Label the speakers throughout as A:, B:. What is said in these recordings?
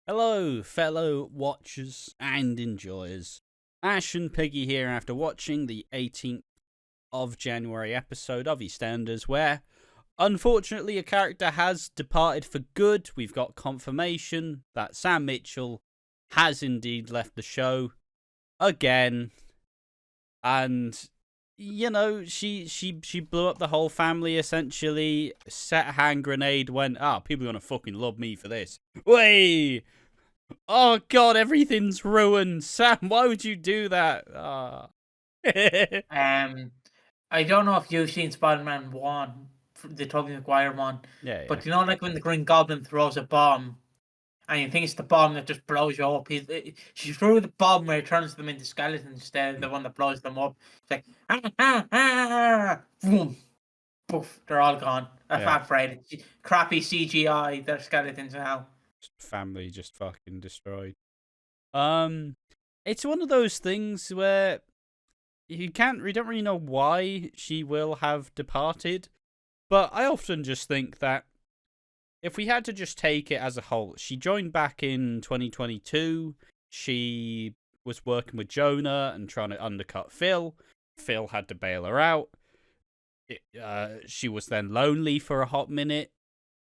A: Hello, fellow watchers and enjoyers. Ash and Piggy here after watching the 18th of January episode of EastEnders, where, unfortunately, a character has departed for good. We've got confirmation that Sam Mitchell has indeed left the show again. And, you know, she blew up the whole family, essentially. Set a hand grenade, went, people are going to fucking love me for this. Way! Oh god, everything's ruined. Sam, why would you do that?
B: I don't know if you've seen Spider-Man 1, the Tobey Maguire one,
A: Yeah.
B: but you know, like when the Green Goblin throws a bomb, and you think it's the bomb that just blows you up. She threw the bomb where it turns them into skeletons instead of the one that blows them up. It's like, boom, poof, they're all gone. I'm afraid. Crappy CGI, they're skeletons now.
A: Family just fucking destroyed. It's one of those things where we don't really know why she will have departed, but I often just think that if we had to just take it as a whole, she joined back in 2022. She was working with Jonah and trying to undercut Phil. Phil had to bail her out. She was then lonely for a hot minute,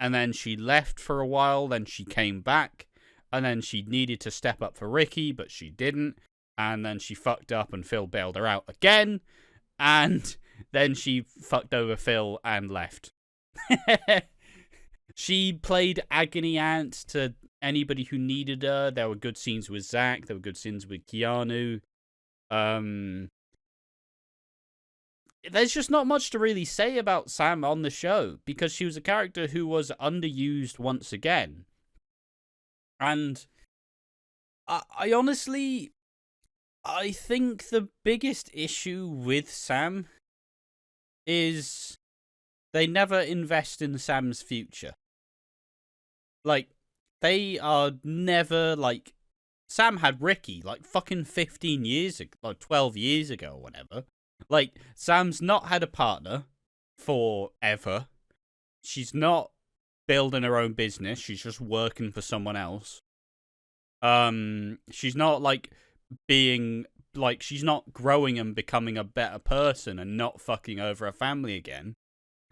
A: and then she left for a while. Then she came back, and then she needed to step up for Ricky, but she didn't. And then she fucked up, and Phil bailed her out again. And then she fucked over Phil and left. She played agony aunt to anybody who needed her. There were good scenes with Zach. There were good scenes with Keanu. There's just not much to really say about Sam on the show, because she was a character who was underused once again. And I honestly, I think the biggest issue with Sam is they never invest in Sam's future. Like, they are never, like, Sam had Ricky, like, fucking 15 years ago, or 12 years ago, or whatever. Like, Sam's not had a partner forever. She's not building her own business. She's just working for someone else. She's not, like, she's not growing and becoming a better person and not fucking over her family again.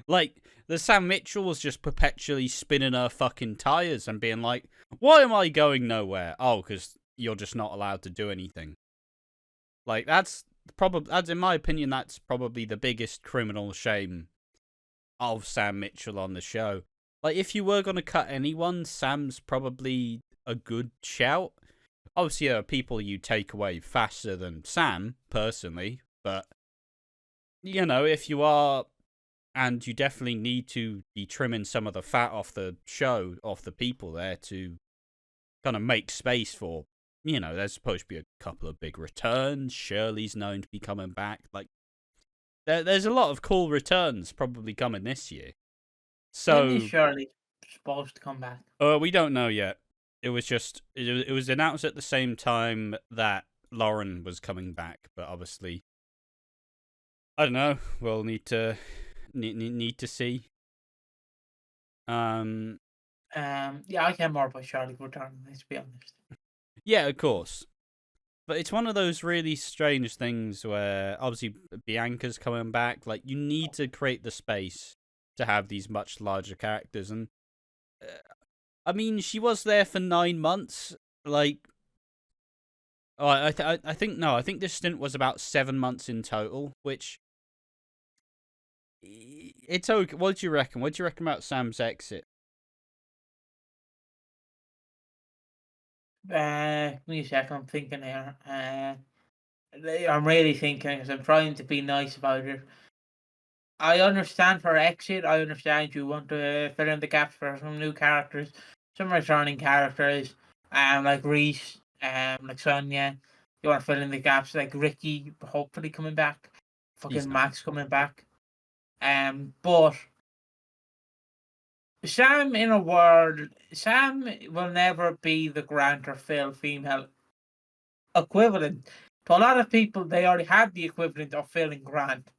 A: Like, the Sam Mitchell was just perpetually spinning her fucking tires and being like, why am I going nowhere? Oh, because you're just not allowed to do anything. Like, that's in my opinion, that's probably the biggest criminal shame of Sam Mitchell on the show. Like, if you were going to cut anyone, Sam's probably a good shout. Obviously, there are people you take away faster than Sam, personally, but, you know, if you are, and you definitely need to be trimming some of the fat off the show, off the people there, to kind of make space for, you know, there's supposed to be a couple of big returns. Shirley's known to be coming back. Like, there's a lot of cool returns probably coming this year. So,
B: when is Shirley supposed to come back?
A: We don't know yet. It was just, it was announced at the same time that Lauren was coming back, but obviously, I don't know. We'll need to see.
B: Yeah, I care more about Shirley returning, let's be honest.
A: Yeah, of course. But it's one of those really strange things where, obviously, Bianca's coming back. Like, you need to create the space to have these much larger characters. And, I mean, she was there for 9 months. Like, I think this stint was about 7 months in total, which, it's okay. What do you reckon? What do you reckon about Sam's exit?
B: Give me a second, I'm thinking here. I'm really thinking, because I'm trying to be nice about it. I understand her exit. I understand you want to fill in the gaps for some new characters, some returning characters, like Reese, like Sonia. You want to fill in the gaps, like Ricky, hopefully coming back, fucking Max coming back. But Sam, in a word, Sam will never be the Grant or Phil female equivalent. To a lot of people, they already have the equivalent of Phil and Grant.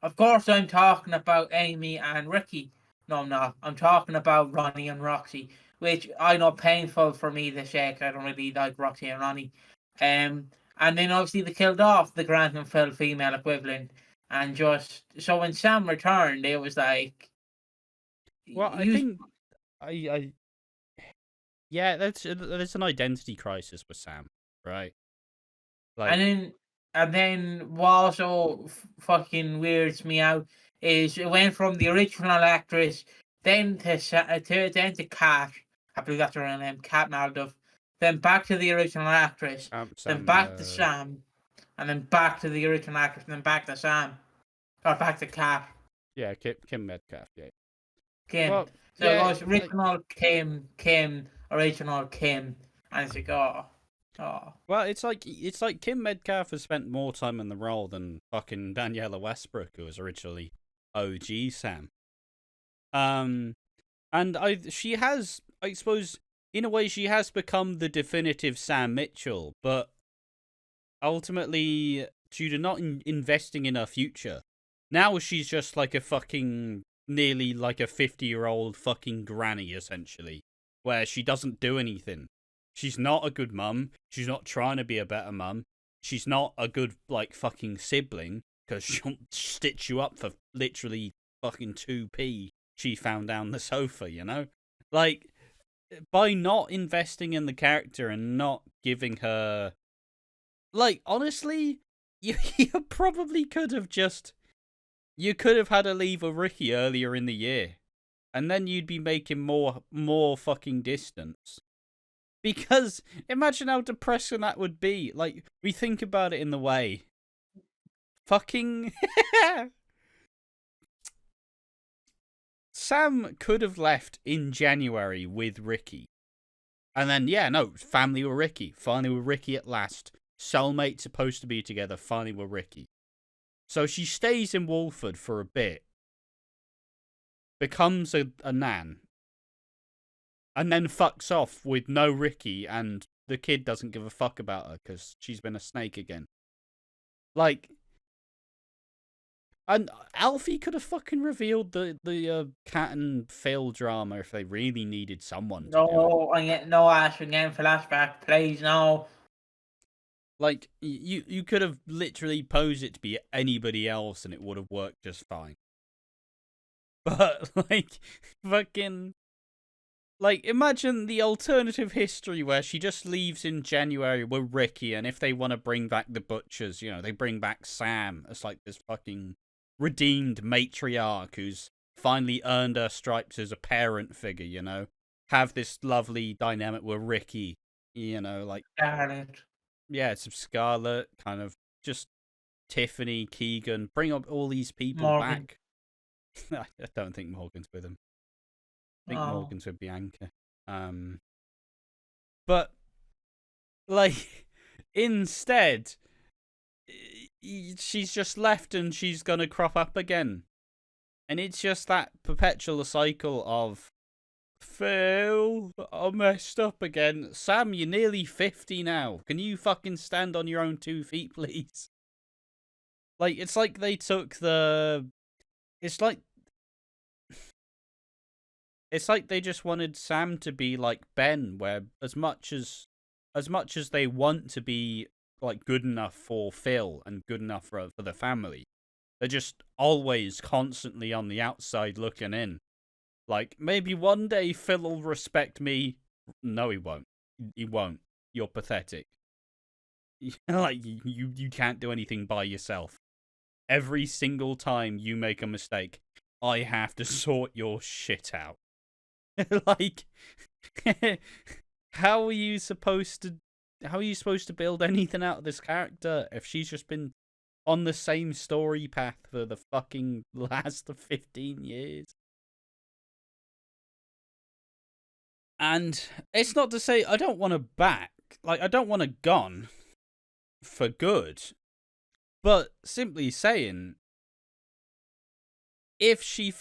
B: Of course, I'm talking about Amy and Ricky. No, I'm not. I'm talking about Ronnie and Roxy. which I know painful for me to shake. I don't really like Roxy and Ronnie. And then obviously they killed off the Grant and Phil female equivalent, and just so when Sam returned, it was like,
A: Well, I think I yeah, there's an identity crisis with Sam, right? Like,
B: and then what also fucking weirds me out is it went from the original actress then to Kat. I believe that's her real name, Kat Malduff. Then back to the original actress. Then back to Sam, and then back to the original actress, and then back to Sam, or back to Kat.
A: Yeah, Kim Metcalf. Yeah.
B: Kim.
A: Well,
B: so
A: yeah,
B: it was original Kim, original Kim, and it's like, oh.
A: Well, it's like Kim Metcalf has spent more time in the role than fucking Daniela Westbrook, who was originally OG Sam. And she has, I suppose, in a way, she has become the definitive Sam Mitchell, but ultimately, due to not investing in her future, now she's just like a fucking, nearly like a 50-year-old fucking granny, essentially, where she doesn't do anything. She's not a good mum. She's not trying to be a better mum. She's not a good, like, fucking sibling, because she'll stitch you up for literally fucking 2p she found down the sofa, you know? Like, by not investing in the character and not giving her... Like, honestly, you probably could have just... You could have had her leave with Ricky earlier in the year, and then you'd be making more fucking distance. Because imagine how depressing that would be. Like, we think about it in the way. Fucking... Sam could have left in January with Ricky. And then, yeah, no, family with Ricky. Finally with Ricky at last. Soulmate supposed to be together, finally with Ricky. So she stays in Walford for a bit. Becomes a nan. And then fucks off with no Ricky, and the kid doesn't give a fuck about her because she's been a snake again. Like, and Alfie could have fucking revealed the Cat and Phil drama if they really needed someone to do it.
B: No, Ash, again, flashback, please, no.
A: Like, you could have literally posed it to be anybody else and it would have worked just fine. But, like, fucking... Like, imagine the alternative history where she just leaves in January with Ricky, and if they want to bring back the Butchers, you know, they bring back Sam as, like, this fucking redeemed matriarch who's finally earned her stripes as a parent figure, you know? Have this lovely dynamic with Ricky, you know, like...
B: Scarlet.
A: Yeah, it's Scarlet, kind of just Tiffany, Keegan, bring up all these people
B: Morgan.
A: back. I don't think Morgan's with him. I think Morgan's with Bianca. But, like, instead, she's just left and she's going to crop up again. And it's just that perpetual cycle of, Phil, I messed up again. Sam, you're nearly 50 now. Can you fucking stand on your own 2 feet, please? Like, it's like they took the... It's like they just wanted Sam to be like Ben, where as much as they want to be like good enough for Phil and good enough for the family, they're just always constantly on the outside looking in. Like, maybe one day Phil will respect me. No, he won't. He won't. You're pathetic. Like, you can't do anything by yourself. Every single time you make a mistake, I have to sort your shit out. Like, how are you supposed to build anything out of this character if she's just been on the same story path for the fucking last 15 years? And it's not to say I don't want her back. Like, I don't want her gone for good. But simply saying, if she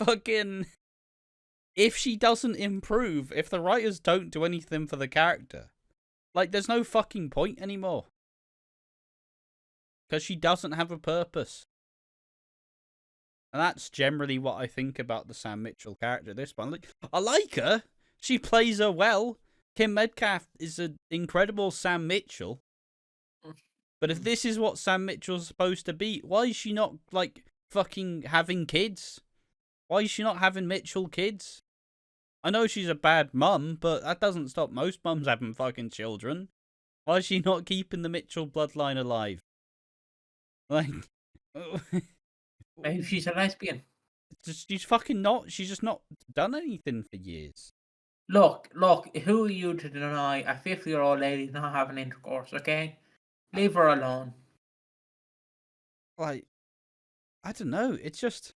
A: doesn't improve, if the writers don't do anything for the character, like, there's no fucking point anymore. Because she doesn't have a purpose. And that's generally what I think about the Sam Mitchell character, this one. Like, I like her. She plays her well. Kim Medcalf is an incredible Sam Mitchell. But if this is what Sam Mitchell's supposed to be, why is she not, like, fucking having kids? Why is she not having Mitchell kids? I know she's a bad mum, but that doesn't stop most mums having fucking children. Why is she not keeping the Mitchell bloodline alive? Like...
B: Maybe she's a lesbian.
A: She's fucking not. She's just not done anything for years.
B: Look, who are you to deny a 50-year-old lady not having intercourse, okay? Leave her alone.
A: Like, I don't know. It's just...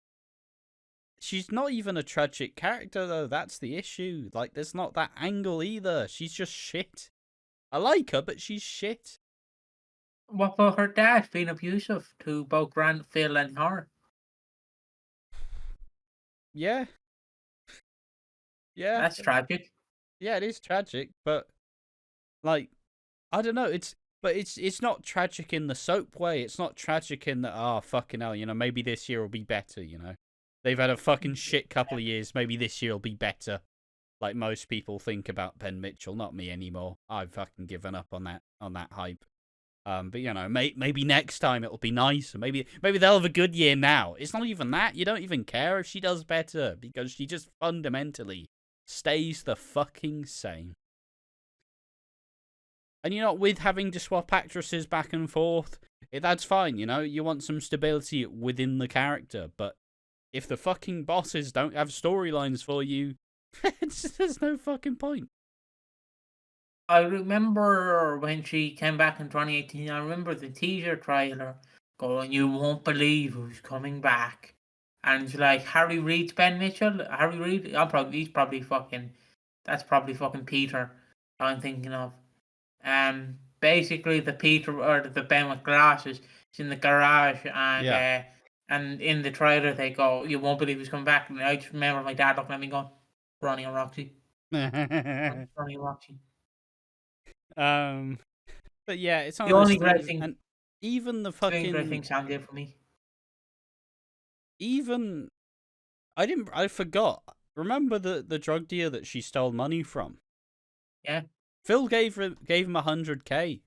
A: She's not even a tragic character, though. That's the issue. Like, there's not that angle either. She's just shit. I like her, but she's shit.
B: What about her dad being abusive to both Grant, Phil, and her?
A: Yeah. Yeah.
B: That's tragic.
A: Yeah, it is tragic, but... Like, I don't know. It's not tragic in the soap way. It's not tragic in the, oh, fucking hell, maybe this year will be better, They've had a fucking shit couple of years. Maybe this year will be better. Like most people think about Ben Mitchell, not me anymore. I've fucking given up on that hype. But maybe next time it'll be nicer. Maybe they'll have a good year now. It's not even that. You don't even care if she does better because she just fundamentally stays the fucking same. And with having to swap actresses back and forth, that's fine, You want some stability within the character, but if the fucking bosses don't have storylines for you, there's no fucking point.
B: I remember when she came back in 2018, I remember the teaser trailer going, "You won't believe who's coming back." And it's like, Harry Reid's Ben Mitchell? Harry Reid? That's probably fucking Peter I'm thinking of. Basically the Peter, or the Ben with glasses, is in the garage, and
A: Yeah.
B: and in the trailer they go, "You won't believe who's coming back." And I just remember my dad looking at me going, "Ronnie and Roxy." Ronnie and Roxy.
A: But yeah, it's
B: The only great thing,
A: and even the
B: the only
A: fucking
B: great thing Sam did for me.
A: even I forgot. Remember the drug dealer that she stole money from?
B: Yeah,
A: Phil gave him $100K.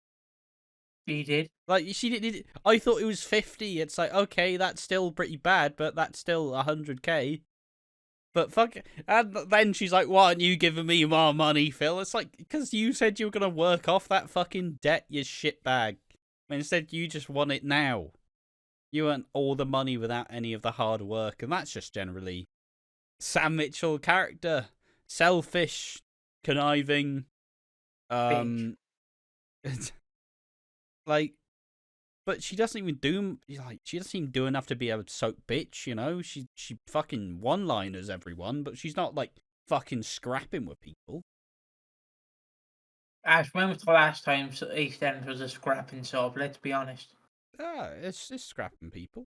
B: he did.
A: Like, she did. I thought it was 50. It's like, okay, that's still pretty bad, but that's still 100K. But fuck, and then she's like, "Why aren't you giving me more money, Phil?" It's like, because you said you were gonna work off that fucking debt, you shitbag. Instead, you just want it now. You want all the money without any of the hard work, and that's just generally Sam Mitchell character. Selfish, conniving, like, but she doesn't even do enough to be a soap bitch, She fucking one-liners everyone, but she's not like fucking scrapping with people.
B: Ash, when was the last time EastEnders was a scrapping soap? Let's be honest.
A: It's scrapping people.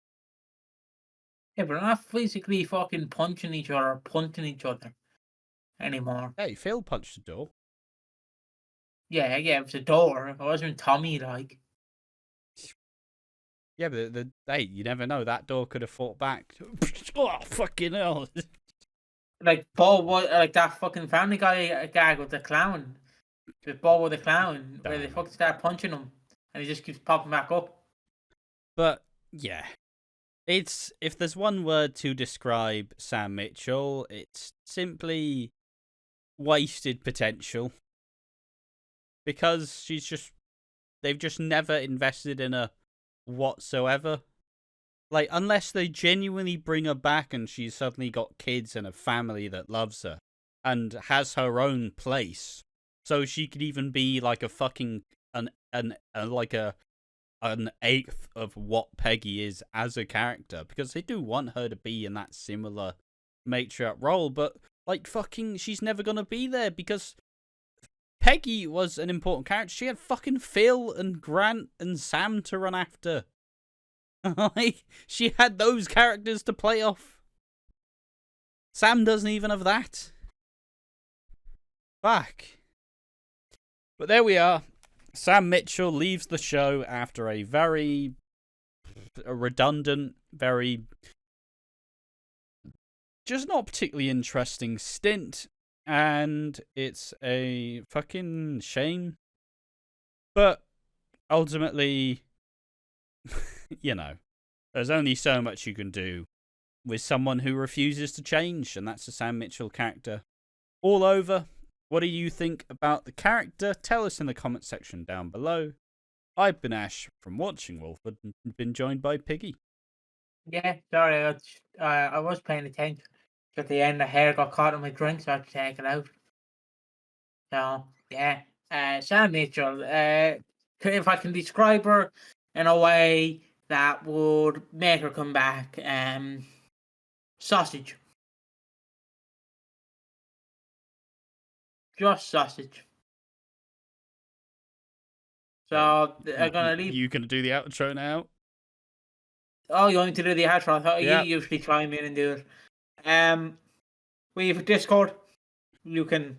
B: Yeah, but they're not physically fucking punching each other or punting each other anymore.
A: Hey, Phil punched the door.
B: Yeah, it was a door. It wasn't Tommy, like.
A: Yeah, but hey, you never know. That door could have fought back. Oh, fucking hell.
B: Like Bob, like that fucking Family Guy gag with the clown. With Bob with the clown, where they fucking start punching him, and he just keeps popping back up.
A: But yeah, if there's one word to describe Sam Mitchell, it's simply wasted potential. Because they've just never invested in her whatsoever. Like, unless they genuinely bring her back and she's suddenly got kids and a family that loves her and has her own place, so she could even be like a fucking an eighth of what Peggy is as a character, because they do want her to be in that similar matriarch role, but like fucking she's never gonna be there because Peggy was an important character. She had fucking Phil and Grant and Sam to run after. Like, she had those characters to play off. Sam doesn't even have that. Fuck. But there we are. Sam Mitchell leaves the show after a very redundant, very just not particularly interesting stint. and it's a fucking shame. But ultimately, you know, there's only so much you can do with someone who refuses to change, and that's the Sam Mitchell character. All over. What do you think about the character? Tell us in the comment section down below. I've been Ash from Watching Walford and been joined by Piggy.
B: Yeah, sorry, I was paying attention. At the end, the hair got caught in my drink, so I had to take it out. So, yeah. Sam Mitchell, if I can describe her in a way that would make her come back, sausage. Just sausage. So, I'm going to leave.
A: You gonna do the outro now?
B: Oh, you want me to do the outro? I thought
A: Yeah.
B: you usually chime in and do it. We have a Discord. You can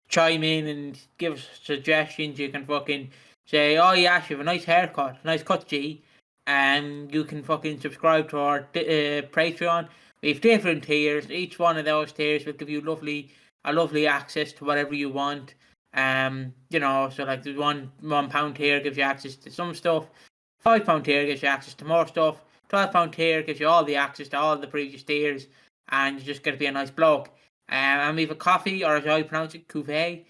B: chime in and give suggestions. You can fucking say, "Oh yeah, you have a nice haircut, nice cut, G," and you can fucking subscribe to our Patreon. We have different tiers. Each one of those tiers will give you a lovely access to whatever you want. You know, so like the £1 tier gives you access to some stuff. £5 tier gives you access to more stuff. £12 tier gives you all the access to all the previous tiers, and you just get to be a nice bloke. And we have a coffee, or as I pronounce it, cuvee.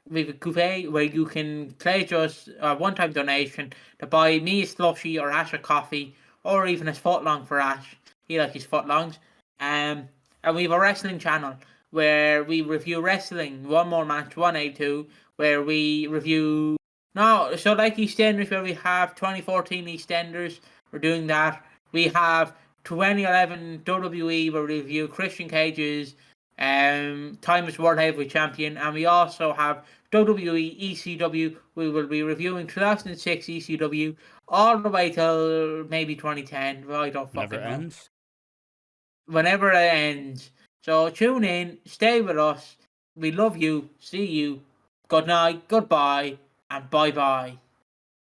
B: We have a cuvee where you can pledge us a one-time donation to buy me a slushie or Ash a coffee, or even a footlong for Ash. He likes his footlongs. And we have a wrestling channel where we review wrestling, One More Match, 182, where we review... No, so like EastEnders, where we have 2014 EastEnders, we're doing that. We have 2011 WWE, where we review Christian Cage's Timeless World Heavyweight Champion, and we also have WWE ECW. We will be reviewing 2006 ECW all the way till maybe 2010. I don't fucking know.
A: Ends.
B: Whenever it ends. So tune in, stay with us. We love you. See you. Good night, goodbye, and bye bye.